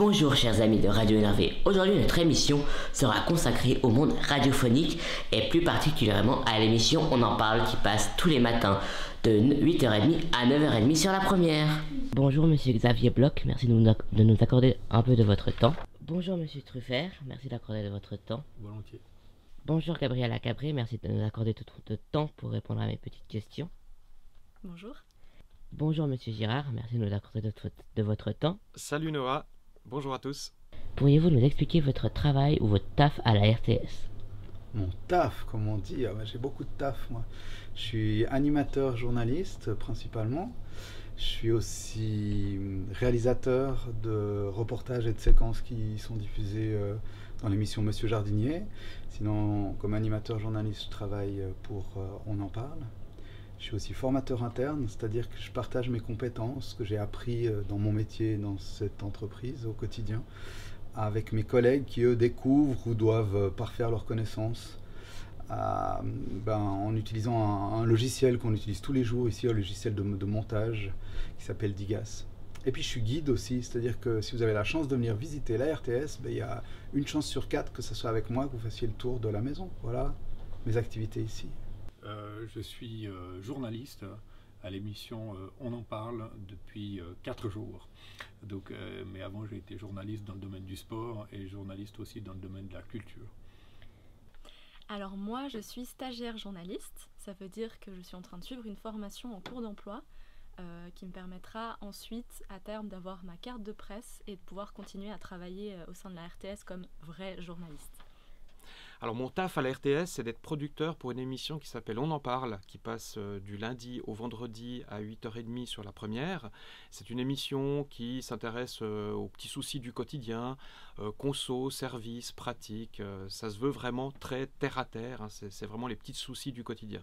Bonjour chers amis de Radio Énervé. Aujourd'hui notre émission sera consacrée au monde radiophonique et plus particulièrement à l'émission On en parle qui passe tous les matins de 8h30 à 9h30 sur la première. Bonjour monsieur Xavier Bloch, merci de nous accorder un peu de votre temps. Bonjour monsieur Truffert, merci d'accorder de votre temps. Volontiers. Bonjour Gabriela Cabré, merci de nous accorder tout votre temps pour répondre à mes petites questions. Bonjour. Bonjour monsieur Girard, merci de nous accorder de votre temps. Salut Noah, bonjour à tous. Pourriez-vous nous expliquer votre travail ou votre taf à la RTS ? Mon taf, comme on dit, j'ai beaucoup de taf moi. Je suis animateur journaliste principalement. Je suis aussi réalisateur de reportages et de séquences qui sont diffusés dans l'émission Monsieur Jardinier. Sinon, comme animateur journaliste, je travaille pour On en parle. Je suis aussi formateur interne, c'est-à-dire que je partage mes compétences que j'ai appris dans mon métier, dans cette entreprise au quotidien, avec mes collègues qui, eux, découvrent ou doivent parfaire leurs connaissances en utilisant un logiciel qu'on utilise tous les jours ici, un logiciel de montage qui s'appelle Digas. Et puis je suis guide aussi, c'est-à-dire que si vous avez la chance de venir visiter la RTS, il y a une chance sur 4 que ce soit avec moi que vous fassiez le tour de la maison. Voilà mes activités ici. Je suis journaliste à l'émission On en parle depuis 4 jours. Donc, mais avant, j'ai été journaliste dans le domaine du sport et journaliste aussi dans le domaine de la culture. Alors moi, je suis stagiaire journaliste. Ça veut dire que je suis en train de suivre une formation en cours d'emploi qui me permettra ensuite, à terme, d'avoir ma carte de presse et de pouvoir continuer à travailler au sein de la RTS comme vrai journaliste. Alors mon taf à la RTS, c'est d'être producteur pour une émission qui s'appelle On en parle, qui passe du lundi au vendredi à 8h30 sur la première. C'est une émission qui s'intéresse aux petits soucis du quotidien, conso, services, pratiques. Ça se veut vraiment très terre à terre, hein, c'est vraiment les petits soucis du quotidien.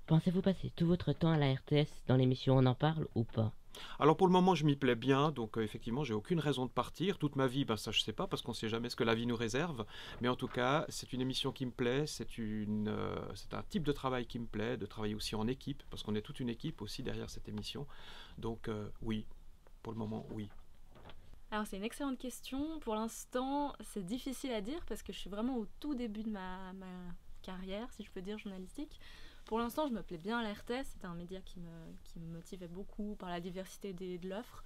Pensez-vous passer tout votre temps à la RTS dans l'émission On en parle ou pas ? Alors pour le moment je m'y plais bien, donc effectivement j'ai aucune raison de partir. Toute ma vie, ça je sais pas parce qu'on sait jamais ce que la vie nous réserve, mais en tout cas c'est une émission qui me plaît, c'est un type de travail qui me plaît, de travailler aussi en équipe, parce qu'on est toute une équipe aussi derrière cette émission, donc oui, pour le moment oui. Alors c'est une excellente question, pour l'instant c'est difficile à dire parce que je suis vraiment au tout début de ma carrière, si je peux dire, journalistique. Pour l'instant, je me plais bien à la RTS, c'était un média qui me motivait beaucoup par la diversité de l'offre.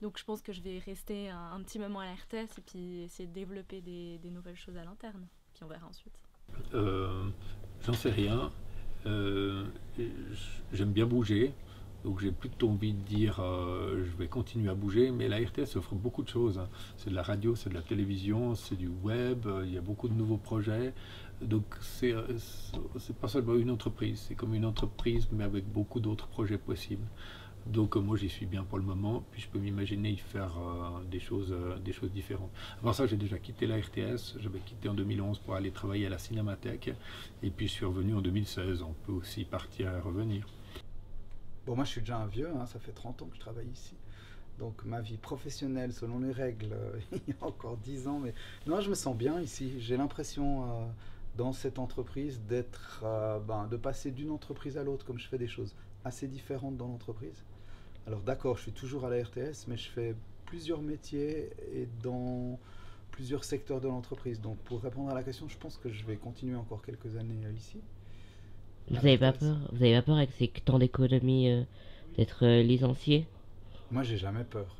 Donc je pense que je vais rester un petit moment à la RTS et puis essayer de développer des nouvelles choses à l'interne. Puis on verra ensuite. J'en sais rien. J'aime bien bouger. Donc j'ai plutôt envie de dire je vais continuer à bouger, mais la RTS offre beaucoup de choses. C'est de la radio, c'est de la télévision, c'est du web, il y a beaucoup de nouveaux projets. Donc c'est pas seulement une entreprise, c'est comme une entreprise mais avec beaucoup d'autres projets possibles. Donc moi j'y suis bien pour le moment, puis je peux m'imaginer y faire des choses différentes. Avant ça j'ai déjà quitté la RTS, j'avais quitté en 2011 pour aller travailler à la Cinémathèque, et puis je suis revenu en 2016, on peut aussi partir et revenir. Bon, moi je suis déjà un vieux, ça fait 30 ans que je travaille ici. Donc ma vie professionnelle, selon les règles, il y a encore 10 ans. Mais non, je me sens bien ici. J'ai l'impression dans cette entreprise de passer d'une entreprise à l'autre, comme je fais des choses assez différentes dans l'entreprise. Alors d'accord, je suis toujours à la RTS, mais je fais plusieurs métiers et dans plusieurs secteurs de l'entreprise. Donc pour répondre à la question, je pense que je vais continuer encore quelques années ici. Vous avez pas peur avec ces temps d'économie d'être licencié ? Moi, j'ai jamais peur.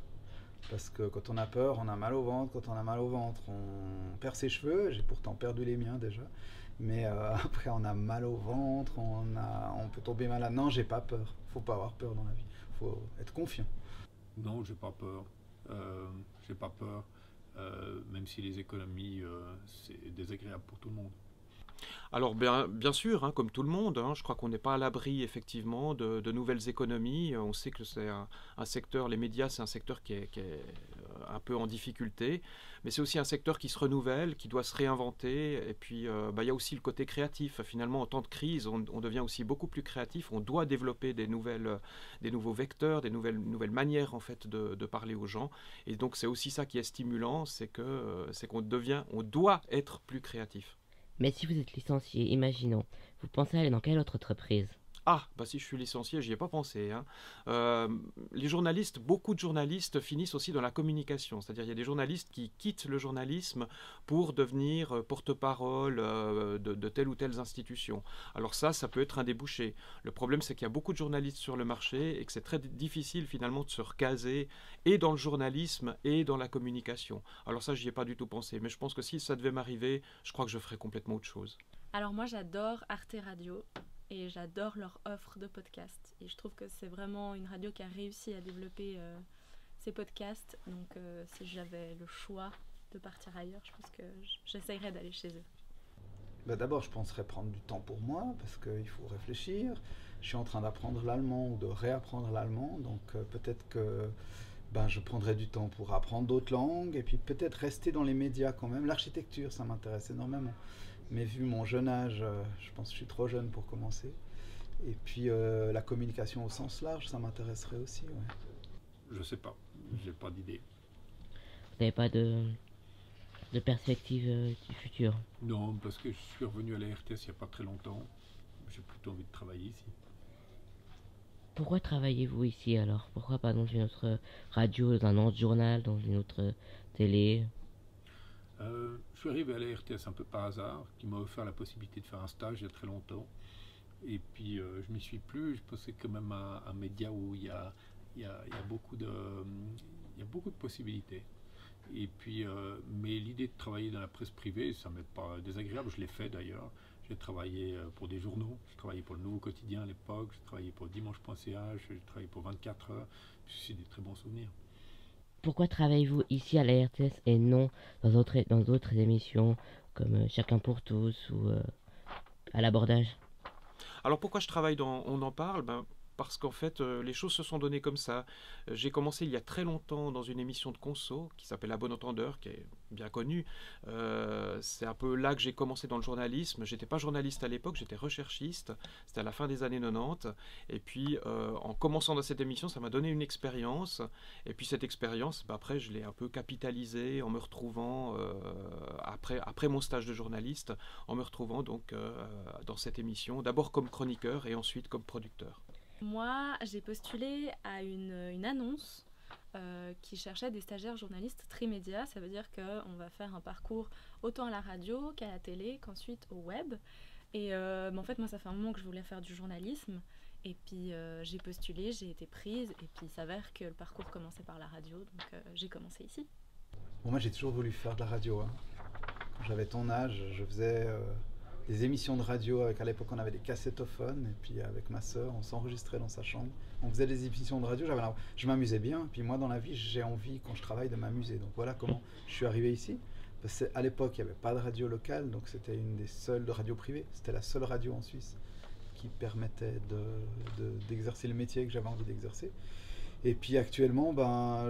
Parce que quand on a peur, on a mal au ventre. Quand on a mal au ventre, on perd ses cheveux. J'ai pourtant perdu les miens déjà. Mais après, on a mal au ventre, on peut tomber malade. Non, j'ai pas peur. Faut pas avoir peur dans la vie. Faut être confiant. Non, j'ai pas peur. Même si les économies, c'est désagréable pour tout le monde. Alors bien sûr, comme tout le monde, je crois qu'on n'est pas à l'abri effectivement de nouvelles économies. On sait que c'est un secteur, les médias, c'est un secteur qui est un peu en difficulté, mais c'est aussi un secteur qui se renouvelle, qui doit se réinventer. Et puis il y a aussi le côté créatif. Finalement, en temps de crise, on devient aussi beaucoup plus créatif. On doit développer des nouveaux vecteurs, des nouvelles manières en fait de parler aux gens. Et donc c'est aussi ça qui est stimulant, c'est qu'on doit être plus créatif. Mais si vous êtes licencié, imaginons, vous pensez aller dans quelle autre entreprise ? Ah, bah si je suis licencié, j'y ai pas pensé, hein. Les journalistes, beaucoup de journalistes finissent aussi dans la communication. C'est-à-dire il y a des journalistes qui quittent le journalisme pour devenir porte-parole de telle ou telle institution. Alors ça peut être un débouché. Le problème, c'est qu'il y a beaucoup de journalistes sur le marché et que c'est très difficile finalement de se recaser et dans le journalisme et dans la communication. Alors ça, j'y ai pas du tout pensé. Mais je pense que si ça devait m'arriver, je crois que je ferais complètement autre chose. Alors moi j'adore Arte Radio et j'adore leur offre de podcasts. Et je trouve que c'est vraiment une radio qui a réussi à développer ses podcasts. Donc si j'avais le choix de partir ailleurs, je pense que j'essayerais d'aller chez eux. Bah d'abord, je penserais prendre du temps pour moi, parce qu'il faut réfléchir. Je suis en train d'apprendre l'allemand ou de réapprendre l'allemand, donc peut-être que je prendrai du temps pour apprendre d'autres langues, et puis peut-être rester dans les médias quand même. L'architecture, ça m'intéresse énormément. Mais vu mon jeune âge, je pense que je suis trop jeune pour commencer. Et puis la communication au sens large, ça m'intéresserait aussi. Ouais. Je sais pas, j'ai pas d'idée. Vous n'avez pas de perspective du futur? Non, parce que je suis revenu à la RTS il n'y a pas très longtemps. J'ai plutôt envie de travailler ici. Pourquoi travaillez-vous ici alors? Pourquoi pas dans une autre radio, dans un autre journal, dans une autre télé? Je suis arrivé à la RTS un peu par hasard, qui m'a offert la possibilité de faire un stage il y a très longtemps. Et puis je m'y suis plu. Je pense que c'est quand même un média où il y a beaucoup de possibilités. Et puis, mais l'idée de travailler dans la presse privée, ça m'est pas désagréable. Je l'ai fait d'ailleurs. J'ai travaillé pour des journaux. J'ai travaillé pour le Nouveau Quotidien à l'époque. J'ai travaillé pour Dimanche.ch. J'ai travaillé pour 24 heures. C'est des très bons souvenirs. Pourquoi travaillez-vous ici à la RTS et non dans d'autres émissions comme Chacun pour tous ou à l'abordage? Alors pourquoi je travaille dans On en parle? Parce qu'en fait, les choses se sont données comme ça. J'ai commencé il y a très longtemps dans une émission de conso qui s'appelle La Bonne Entendeur, qui est bien connue. C'est un peu là que j'ai commencé dans le journalisme. J'étais pas journaliste à l'époque, j'étais recherchiste. C'était à la fin des années 90. Et puis, en commençant dans cette émission, ça m'a donné une expérience. Et puis cette expérience, après, je l'ai un peu capitalisée en me retrouvant, après mon stage de journaliste, en me retrouvant donc dans cette émission, d'abord comme chroniqueur et ensuite comme producteur. Moi, j'ai postulé à une annonce qui cherchait des stagiaires journalistes trimédia. Ça veut dire qu'on va faire un parcours autant à la radio qu'à la télé, qu'ensuite au web. Et en fait, moi, ça fait un moment que je voulais faire du journalisme. Et puis, j'ai postulé, j'ai été prise. Et puis, il s'avère que le parcours commençait par la radio. Donc, j'ai commencé ici. Bon, moi, j'ai toujours voulu faire de la radio. Quand j'avais ton âge, je faisais des émissions de radio. À l'époque, on avait des cassettophones. Et puis, avec ma sœur, on s'enregistrait dans sa chambre. On faisait des émissions de radio. Je m'amusais bien. Puis moi, dans la vie, j'ai envie, quand je travaille, de m'amuser. Donc voilà comment je suis arrivé ici. Parce qu'à l'époque, il n'y avait pas de radio locale. Donc c'était une des seules de radio privée. C'était la seule radio en Suisse qui permettait d'exercer le métier que j'avais envie d'exercer. Et puis actuellement,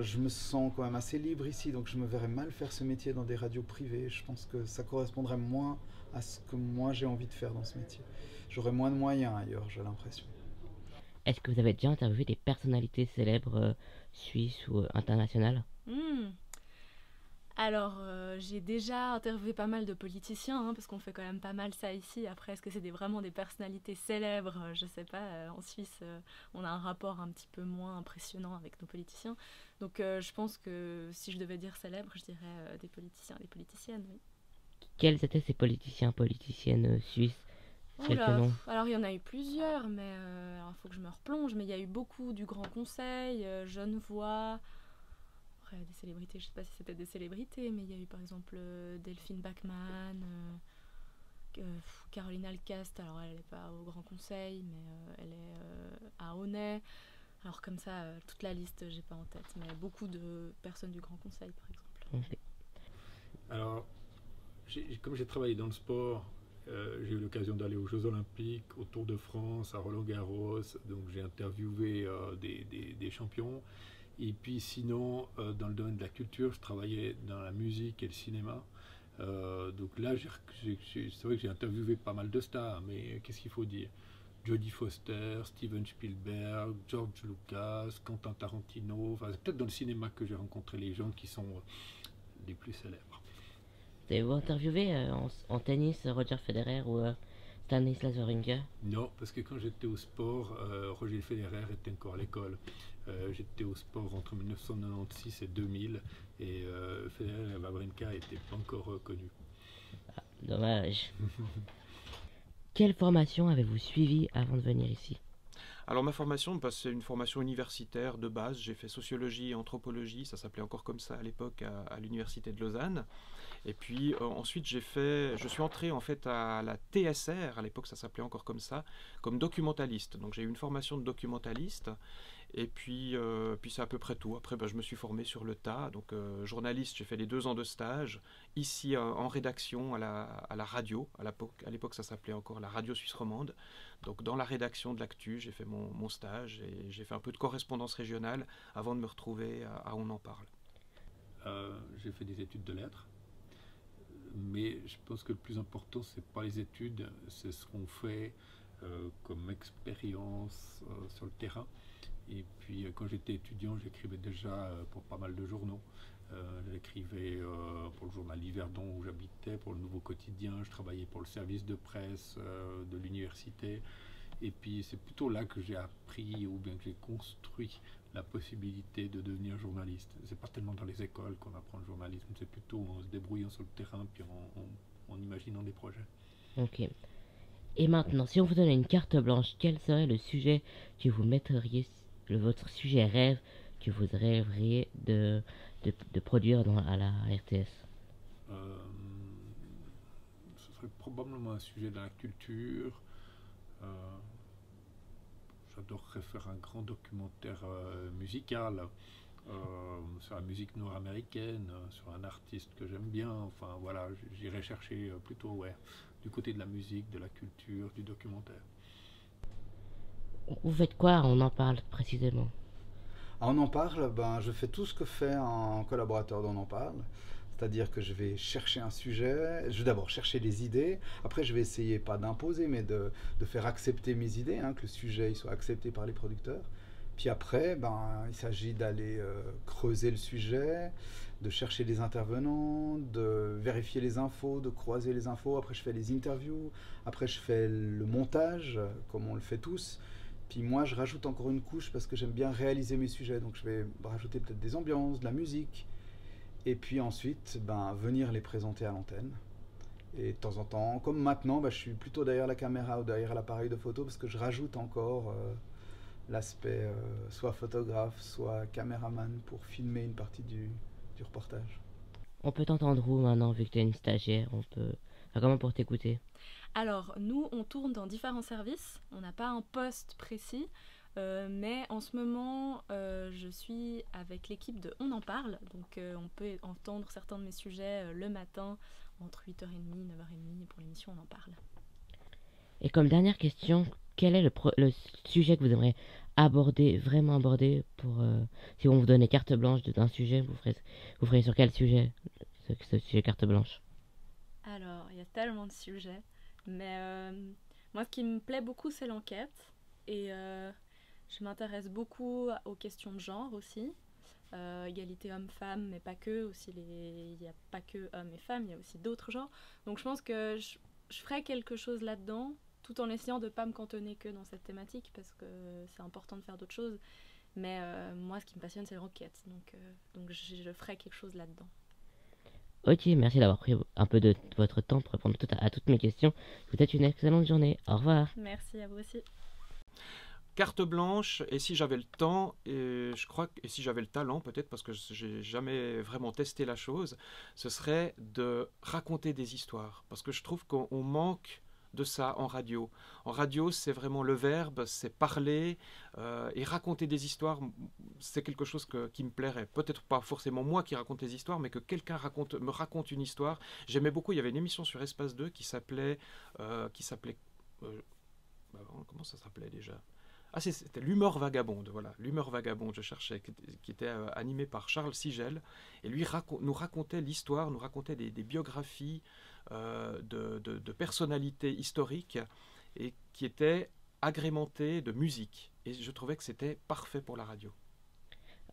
je me sens quand même assez libre ici. Donc je me verrais mal faire ce métier dans des radios privées. Je pense que ça correspondrait moins à ce que moi j'ai envie de faire dans ce métier. J'aurais moins de moyens ailleurs, j'ai l'impression. Est-ce que vous avez déjà interviewé des personnalités célèbres suisses ou internationales? Alors, j'ai déjà interviewé pas mal de politiciens, parce qu'on fait quand même pas mal ça ici. Après, est-ce que c'est vraiment des personnalités célèbres? Je sais pas. En Suisse, on a un rapport un petit peu moins impressionnant avec nos politiciens. Donc, je pense que si je devais dire célèbre, je dirais des politiciens, des politiciennes, oui. Quels étaient ces politiciennes suisses? Quelques noms. Alors il y en a eu plusieurs, mais il faut que je me replonge. Mais il y a eu beaucoup du Grand Conseil, Genevois. Après des célébrités, je sais pas si c'était des célébrités, mais il y a eu par exemple Delphine Bachmann, Caroline Alcast. Alors elle n'est pas au Grand Conseil, mais elle est à Aunay. Alors comme ça, toute la liste, j'ai pas en tête, mais beaucoup de personnes du Grand Conseil, par exemple. Okay. Alors, comme j'ai travaillé dans le sport, j'ai eu l'occasion d'aller aux Jeux Olympiques, au Tour de France, à Roland-Garros, donc j'ai interviewé des champions. Et puis sinon, dans le domaine de la culture, je travaillais dans la musique et le cinéma. Donc là, c'est vrai que j'ai interviewé pas mal de stars, mais qu'est-ce qu'il faut dire? Jodie Foster, Steven Spielberg, George Lucas, Quentin Tarantino. Enfin, c'est peut-être dans le cinéma que j'ai rencontré les gens qui sont les plus célèbres. Vous avez interviewé en tennis Roger Federer ou Stanislas Wawrinka? Non, parce que quand j'étais au sport, Roger Federer était encore à l'école. J'étais au sport entre 1996 et 2000 et Federer et Wawrinka n'étaient pas encore connus. Dommage. Quelle formation avez-vous suivie avant de venir ici? Alors ma formation, c'est une formation universitaire de base. J'ai fait sociologie et anthropologie, ça s'appelait encore comme ça à l'époque à l'université de Lausanne. Et puis ensuite je suis entré en fait à la TSR, à l'époque ça s'appelait encore comme ça, comme documentaliste. Donc j'ai eu une formation de documentaliste. Et puis c'est à peu près tout. Après, je me suis formé sur le tas. Donc, journaliste, j'ai fait les 2 ans de stage. Ici, en rédaction, à la radio. À l'époque, ça s'appelait encore la radio suisse romande. Donc, dans la rédaction de l'actu, j'ai fait mon stage. Et j'ai fait un peu de correspondance régionale avant de me retrouver à On en parle. J'ai fait des études de lettres. Mais je pense que le plus important, c'est pas les études. C'est ce qu'on fait comme expérience sur le terrain. Et puis quand j'étais étudiant, j'écrivais déjà pour pas mal de journaux. J'écrivais pour le journal Yverdon où j'habitais, pour le Nouveau Quotidien, je travaillais pour le service de presse de l'université. Et puis c'est plutôt là que j'ai appris ou bien que j'ai construit la possibilité de devenir journaliste. C'est pas tellement dans les écoles qu'on apprend le journalisme, c'est plutôt en se débrouillant sur le terrain puis en imaginant des projets. Ok. Et maintenant, si on vous donnait une carte blanche, quel serait le sujet que vous metteriez, votre sujet rêve que vous rêveriez de produire à la RTS? Ce serait probablement un sujet de la culture. J'adorerais faire un grand documentaire musical sur la musique nord-américaine, sur un artiste que j'aime bien. Enfin voilà, j'irais chercher plutôt du côté de la musique, de la culture, du documentaire. Vous faites quoi? On en parle précisément. On en parle, je fais tout ce que fait un collaborateur d'On en parle. C'est-à-dire que je vais chercher un sujet, je vais d'abord chercher les idées, après je vais essayer, pas d'imposer, mais de faire accepter mes idées, que le sujet il soit accepté par les producteurs. Puis après, il s'agit d'aller creuser le sujet, de chercher les intervenants, de vérifier les infos, de croiser les infos. Après je fais les interviews, après je fais le montage, comme on le fait tous. Puis moi je rajoute encore une couche parce que j'aime bien réaliser mes sujets, donc je vais rajouter peut-être des ambiances, de la musique. Et puis ensuite, venir les présenter à l'antenne. Et de temps en temps, comme maintenant, je suis plutôt derrière la caméra ou derrière l'appareil de photo parce que je rajoute encore l'aspect soit photographe, soit caméraman pour filmer une partie du reportage. On peut t'entendre où maintenant, vu que tu es une stagiaire? Comment pour t'écouter? Alors, nous, on tourne dans différents services. On n'a pas un poste précis. Mais en ce moment, je suis avec l'équipe de On en parle, donc on peut entendre certains de mes sujets le matin entre 8h30 et 9h30 pour l'émission On en parle. Et comme dernière question, quel est le sujet que vous aimeriez vraiment aborder si on vous donnait carte blanche d'un sujet, vous ferez sur quel sujet ce sujet carte blanche? Alors, il y a tellement de sujets, mais moi ce qui me plaît beaucoup c'est l'enquête et je m'intéresse beaucoup aux questions de genre aussi, égalité homme-femme, mais pas que, il n'y a pas que hommes et femmes, il y a aussi d'autres genres. Donc je pense que je ferai quelque chose là-dedans, tout en essayant de ne pas me cantonner que dans cette thématique, parce que c'est important de faire d'autres choses. Mais moi, ce qui me passionne, c'est l'enquête, donc je ferai quelque chose là-dedans. Ok, merci d'avoir pris un peu de votre temps pour répondre à toutes mes questions. Je vous souhaite une excellente journée. Au revoir. Merci à vous aussi. Carte blanche, et si j'avais le temps, et si j'avais le talent peut-être, parce que j'ai jamais vraiment testé la chose, ce serait de raconter des histoires, parce que je trouve qu'on manque de ça en radio. En radio, c'est vraiment le verbe, c'est parler, et raconter des histoires, c'est quelque chose qui me plairait. Peut-être pas forcément moi qui raconte des histoires, mais que quelqu'un me raconte une histoire. J'aimais beaucoup, il y avait une émission sur Espace 2 qui s'appelait comment ça s'appelait déjà? Ah, c'était l'humeur vagabonde, voilà, l'humeur vagabonde, je cherchais, qui était animé par Charles Sigel, et lui nous racontait l'histoire, nous racontait des biographies de personnalités historiques, et qui étaient agrémentées de musique, et je trouvais que c'était parfait pour la radio.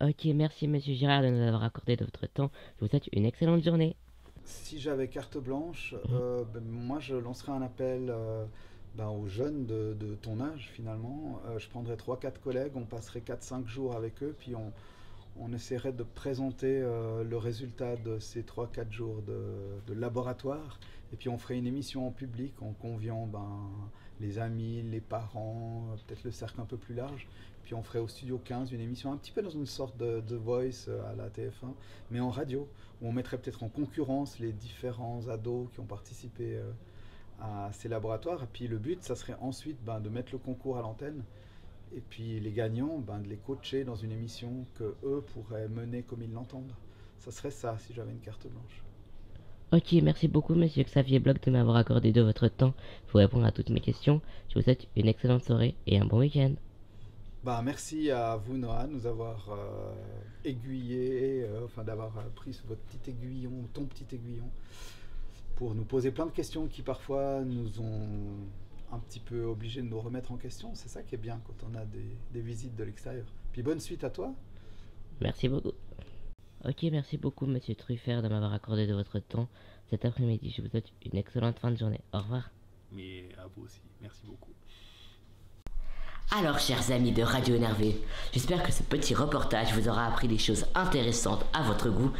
Ok, merci Monsieur Girard de nous avoir accordé de votre temps, je vous souhaite une excellente journée. Si j'avais carte blanche, moi je lancerais un appel aux jeunes de ton âge finalement. Je prendrais 3-4 collègues, on passerait 4-5 jours avec eux, puis on essaierait de présenter le résultat de ces 3-4 jours de laboratoire, et puis on ferait une émission en public en conviant les amis, les parents, peut-être le cercle un peu plus large. Puis on ferait au Studio 15 une émission un petit peu dans une sorte de Voice à la TF1, mais en radio, où on mettrait peut-être en concurrence les différents ados qui ont participé à ces laboratoires. Et puis le but, ça serait ensuite de mettre le concours à l'antenne, et puis les gagnants, de les coacher dans une émission que eux pourraient mener comme ils l'entendent. Ça serait ça, si j'avais une carte blanche. Ok, merci beaucoup Monsieur Xavier Bloch de m'avoir accordé de votre temps pour répondre à toutes mes questions. Je vous souhaite une excellente soirée et un bon week-end. Merci à vous Noah de nous avoir aiguillé, d'avoir pris votre petit aiguillon, ton petit aiguillon, pour nous poser plein de questions qui parfois nous ont un petit peu obligés de nous remettre en question. C'est ça qui est bien quand on a des visites de l'extérieur. Puis bonne suite à toi. Merci beaucoup. Ok, merci beaucoup Monsieur Truffert de m'avoir accordé de votre temps cet après-midi. Je vous souhaite une excellente fin de journée. Au revoir. Mais à vous aussi, merci beaucoup. Alors, chers amis de Radio Énervé, j'espère que ce petit reportage vous aura appris des choses intéressantes à votre goût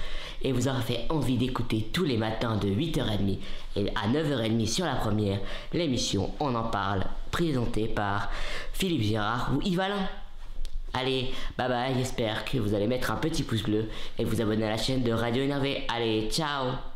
et vous aura fait envie d'écouter tous les matins de 8h30 et à 9h30 sur la première, l'émission On en parle, présentée par Philippe Girard ou Yves Alain. Allez, bye bye, j'espère que vous allez mettre un petit pouce bleu et vous abonner à la chaîne de Radio Énervé. Allez, ciao!